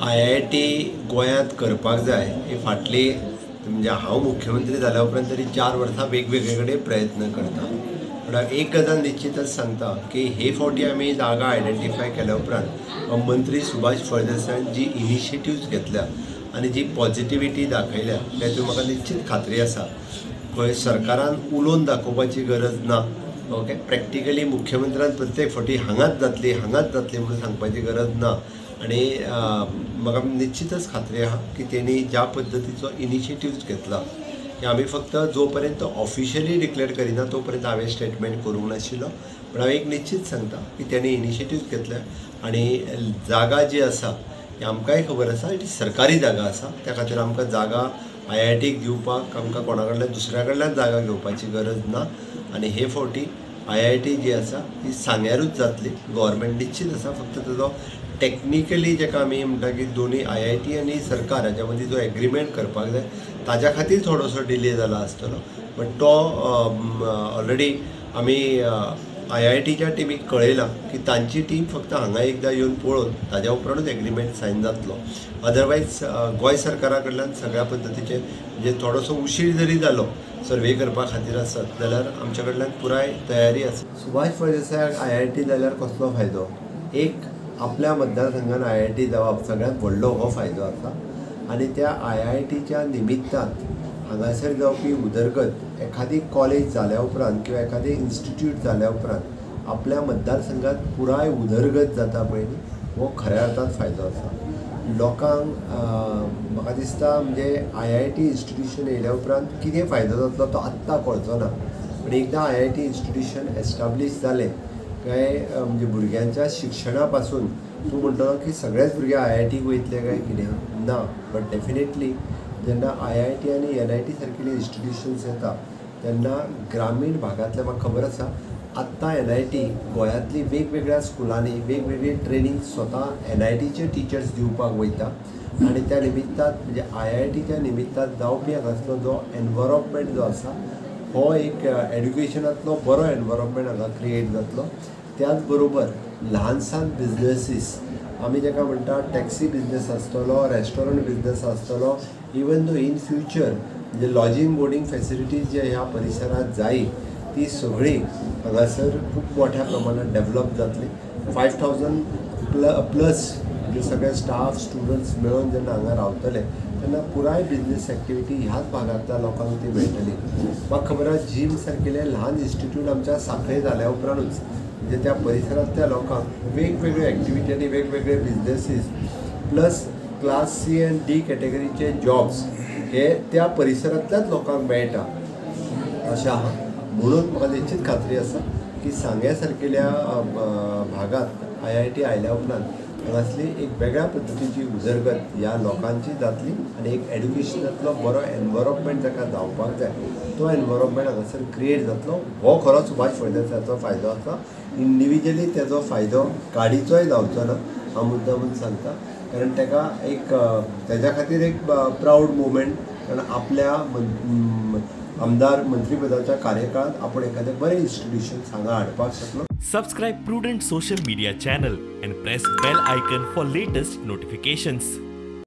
IIT गोंयांत करपाक जाय ही फाटली म्हणजे हांव मुख्यमंत्री जाल्या उपरांत तरी 4 वर्सां वेगवेगळे कडेन प्रयत्न करता। पण एक गजाल निश्चितच सांगता की हे फावटी आमी जागा आयडेंटिफाय केल्या उपरांत मंत्री सुभाष फळदेसायान जी इनिशिएटिव्ज घेतल्या आनी जी पॉझिटिव्हिटी दाखयल्या तातूंत म्हाका निश्चित खात्री आसा खंय सरकारान उलोवन दाखोवपाची गरज ना। ओके, प्रॅक्टिकली मुख्यमंत्र्यान प्रत्येक फावटी हांगाच जातली म्हणून सांगपाची गरज ना। आणि म्हाका निश्चितच खात्री आहा की तेणी ज्या पद्दतीचो इनिशिएटिव्ज घेतला की आमी फक्त जो पर्यंत ऑफिशियली डिक्लेअर करिना तो पर्यंत हांवें स्टेटमेंट करूंक नाशिल्लो, पण हांव एक निश्चित सांगता की तेणी इनिशिएटिव्ज घेतल्या आनी जागा जी आसा ती आमकांय खबर आसा ती सरकारी जागा आसा। त्या खातीर आमकां जागा IITक दिवपाक आमकां कोणा कडल्यान दुसऱ्या कडल्यान जागा घेवपाची गरज ना। आनी हे फावटी IIT जी आसा ती सांग्यारूच जातली। गव्हर्मेंट निश्चित आसा, फक्त ताजो टेक्निकली जेका आमी म्हणटा की दोनी IIT आनी सरकार हाच्या मदीं जो एग्रीमेंट करपाक जाय ताज्या खातीर थोडोसो डिले जाला आसतलो, बट तो ऑलरेडी आमी IITच्या टिमीक कळयलां की तांची टीम फक्त हांगा एकदां येवन पळोवन ताज्या उपरांतूच एग्रीमेंट सायन जातलो। अदरवायज गोंय सरकारा कडल्यान सगळ्या पद्दतीचे म्हणजे थोडोसो उशीर जरी जालो सर्वे करपा खातीर आसत जाल्यार आमच्या कडल्यान पुराय तयारी आसा। सुभाष फळदेसायाक IIT जाल्यार कसलो फायदो? एक, आपल्या मतदारसंघात IIT जावप सगळ्यांत व्हडलो हो फायदो आसा आनी त्या IITच्या निमित्तान हांगासर जावपी उदरगत एखादी कॉलेज जाल्या उपरांत किंवा एखादी इन्स्टिट्यूट जाल्या उपरांत आपल्या मतदारसंघात पुराय उदरगत जाता पळय हो खऱ्या अर्थान फायदो आसा। लोकांक म्हाका दिसता म्हणजे IIT इन्स्टिट्यूशन येयल्या उपरांत कितें फायदो जातलो तो आत्तां कळचो ना, पण एकदां IIT इन्स्टिट्यूशन एस्टाब्लीश जालें काय म्हणजे भुरग्यांच्या शिक्षणा पासून तूं म्हणटलो की सगळेच भुरगे IITक वयतले काय कितें ना, बट डेफिनेटली जेन्ना IIT आनी NIT सारकिली इन्स्टिट्यूशन्स येता तेन्ना ग्रामीण भागांतले म्हाका खबर आसा आत्तां NIT गोंयांतली वेगवेगळ्या स्कुलांनी वेगवेगळी ट्रेनींग स्वता NITचे टिचर्स दिवपाक वयता आनी त्या निमित्तान म्हणजे IITच्या निमित्तान जावपी हांगासलो जो एनवायरमेंट जो आसा हो एक एड्युकेशनांतलो बरो एनवायरमेंट हांगा क्रिएट जातलो। त्याच बरोबर ल्हानसान बिजनेसीस आमी जेका म्हणटा टॅक्सी बिजनेस आसतलो, रेस्टॉरंट बिजनेस आसतलो, इवन दो इन फ्युचर म्हणजे लॉजिंग बोर्डिंग फेसिलिटीज जे ह्या परिसरात जायी ती सगळी हांगासर खूब मोठ्या प्रमाणात डेव्हलप जातली। 5000 प्लस म्हणजे सगळे स्टाफ स्टुडंट्स मेळून जेन्ना हांगा रावतले तेन्ना पुराय बिजनेस एक्टिविटी ह्याच भागांतल्या लोकांक ती मेळटली। म्हाका खबर आसा जीम सारकिले ल्हान इन्स्टिट्यूट आमच्या सांखळे जाल्या उपरांतूच म्हणजे त्या परिसरांतल्या लोकांक वेगवेगळ्यो एक्टिविटी आनी वेगवेगळे बिजनेसीस प्लस क्लास C आनी D कॅटेगरीचे जॉब्स हे त्या परिसरांतल्याच लोकांक मेळटा अशें आहा। म्हणून म्हाका निश्चित खात्री आसा की सांग्या सारकिल्या भागात IIT आयल्या उपरांत हांगासली एक वेगळ्या पद्दतीची उदरगत ह्या लोकांची जातली आनी एक एड्युकेशनांतलो बरो एनवायरमेंट जाका जावपाक जाय तो एनवायरमेंट हांगासर क्रिएट जातलो। हो खरो सुभाष फळदेसायाचो फायदो आसा। इंडिविज्युअली तेजो फायदो काडीचोय जावचो ना हांव मुद्दामून सांगता, कारण ताका एक तेज्या खातीर एक प्राऊड मुवमेंट, कारण आपल्या आमदार मंत्रीपदाच्या कार्यकाळात आपण एखादे बरे इन्स्टिट्यूशन हांगा हाडपाक शकलो। Subscribe Prudent social media channel and press bell icon for latest notifications.